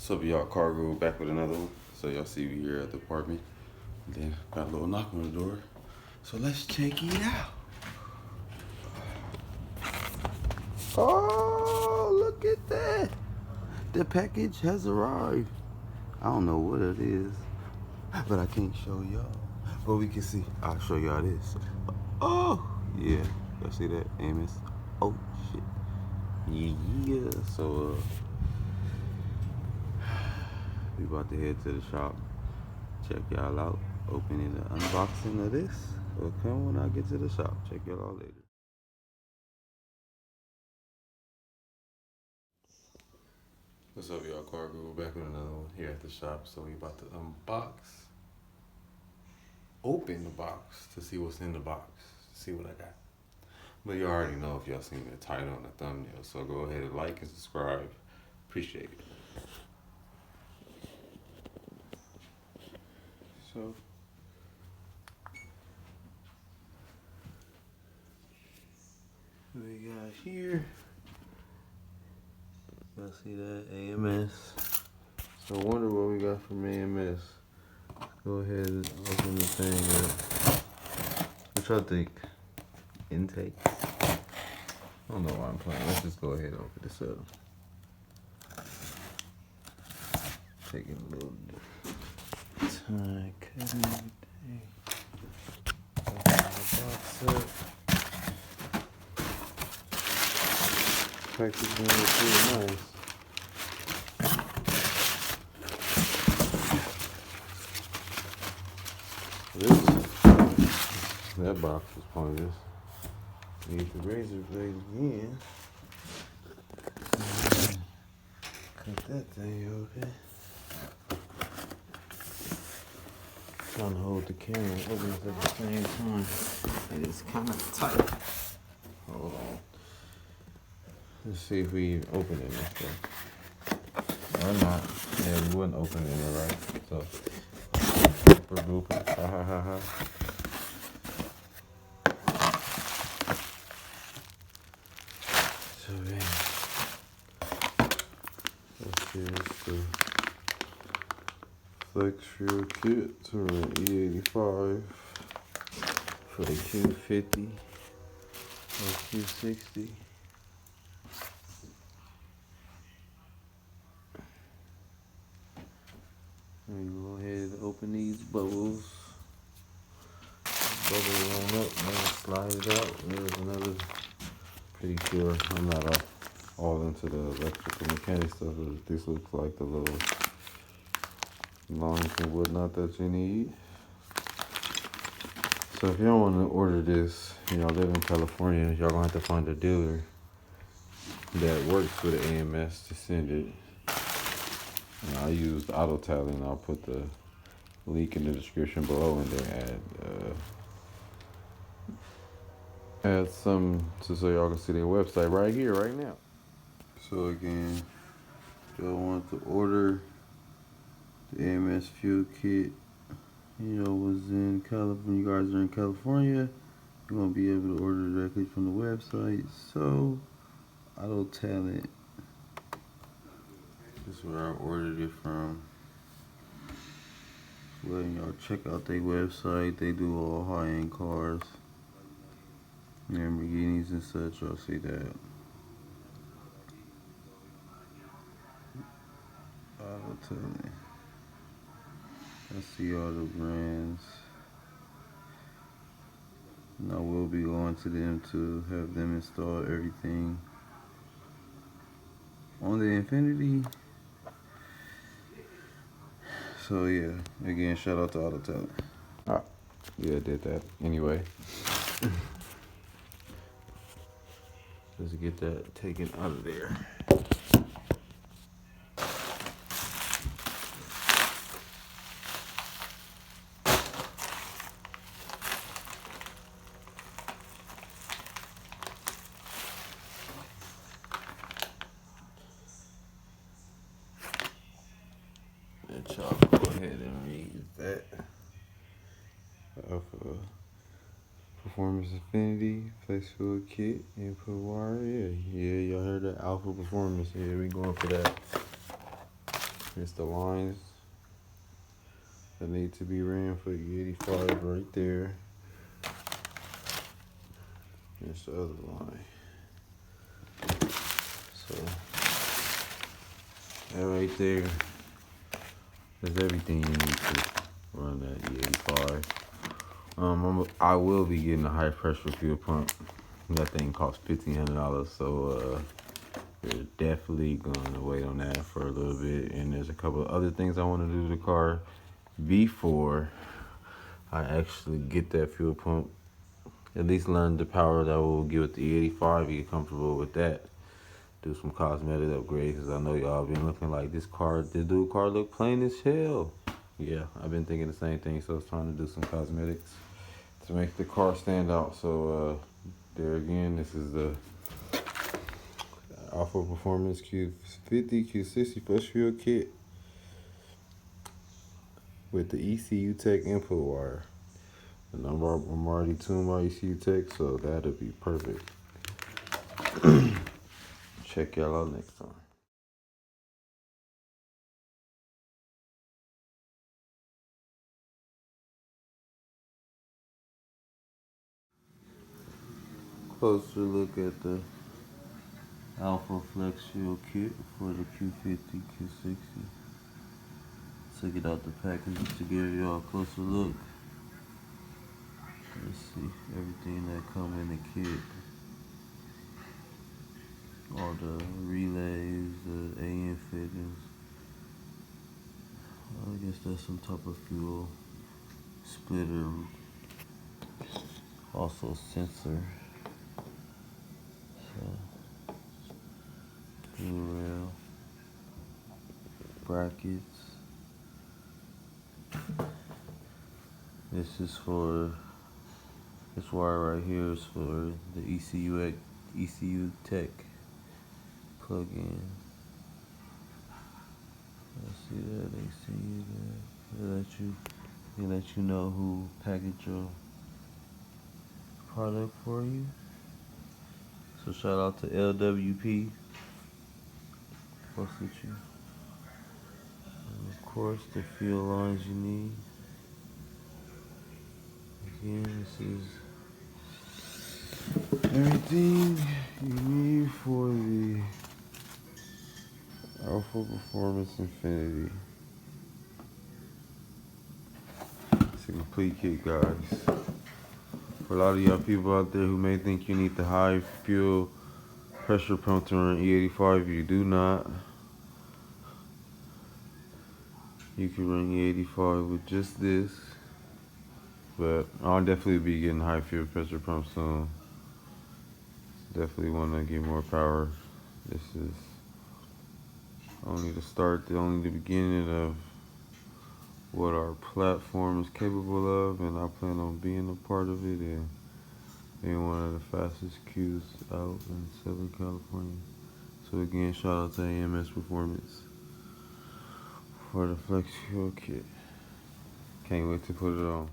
What's up, y'all? Cargo back with another one. So y'all see me here at the apartment. And then got a little knock on the door. So let's check it out. Oh, look at that. The package has arrived. I don't know what it is, but I can't show y'all. But we can see. I'll show y'all this. Oh, yeah. Y'all see that, Amos? Oh, shit. Yeah. So, we about to head to the shop. Check y'all out. Opening the unboxing of this. Will come when I get to the shop. Check y'all out later. What's up, y'all? Cargo back with another one here at the shop. So we about to open the box to see what's in the box. See what I got. But you already know if y'all seen the title and the thumbnail. So go ahead and like and subscribe. Appreciate it. So we got here. Y'all see that? AMS. So I wonder what we got from AMS. Go ahead and open the thing up. What y'all think? Intake? I don't know why I'm playing. Let's just go ahead and open this up. Taking a little time cutting everything. Open the box up. Packaging looks really nice. That box is pointless. Need the razor blade again. Cut that thing open. Trying to hold the camera open at the same time. And it's kind of tight. Hold on. Let's see if we open it this way. Or not. Yeah, we wouldn't open it right. So, blooper blooper. Ha ha ha ha. So then, this is the Flex Fuel Kit to run E85 for the Q50 or Q60. And you go ahead and open these bubbles. Bubble on up, and slide it out. There's another. Pretty sure I'm not all into the electrical mechanic stuff, but this looks like the little lines and whatnot that you need. So if y'all want to order this, y'all live in California, y'all gonna have to find a dealer that works with the AMS to send it. And I used Auto Tally, and I'll put the link in the description below, and then add some so y'all can see their website right here, right now. So again, if y'all want to order the AMS fuel kit, was in California. You guys are in California, you're gonna be able to order directly from the website. So Auto Talent. This is where I ordered it from. Well, y'all check out their website. They do all high-end cars, Lamborghinis and such. Y'all see that. Auto Talent. I see all the brands. And I will be going to them to have them install everything on the Infiniti. So yeah, again, shout out to Auto Talent. Yeah, I did that. Anyway. Let's get that taken out of there. And y'all go ahead and read that. Of Performance Infinity, Flex Fuel Kit, Input Wire. Yeah, y'all heard that Alpha Performance. Yeah, we going for that. It's the lines that need to be ran for E85 right there. Here's the other line. So that right there is everything you need to run that E85. I will be getting a high pressure fuel pump. That thing costs $1,500, so we're definitely gonna wait on that for a little bit. And there's a couple of other things I want to do to the car before I actually get that fuel pump. At least learn the power that will give it the E85, get comfortable with that. Do some cosmetic upgrades, because I know y'all been looking like this dude car look plain as hell. Yeah, I've been thinking the same thing, so it's time to do some cosmetics to make the car stand out. So there again, this is the Alpha Performance Q50, Q60 plus fuel kit with the ECU Tech input wire. And I'm already tuned my ECU Tech, so that'll be perfect. Check y'all out next time. Closer look at the Alpha Flex Fuel Kit for the Q50, Q60. Took it out the package to give y'all a closer look. Let's see everything that come in the kit. All the relays, the AN fittings. I guess that's some type of fuel splitter. Also sensor. So, fuel rail. Brackets. This wire right here is for the ECU Tech plug-in. Let's see that ECU there. They let you know who packaged your product for you. So shout out to LWP. What's with you? And of course, the fuel lines you need. Again, this is everything you need for the Alpha Performance Infiniti. It's a complete kit, guys. For a lot of y'all people out there who may think you need the high fuel pressure pump to run E85, you do not. You can run E85 with just this, but I'll definitely be getting high fuel pressure pump soon. Definitely want to get more power. This is only the start, only the beginning of what our platform is capable of, and I plan on being a part of it and being one of the fastest Qs out in Southern California. So again, shout out to AMS Performance for the Flex Fuel Kit. Can't wait to put it on.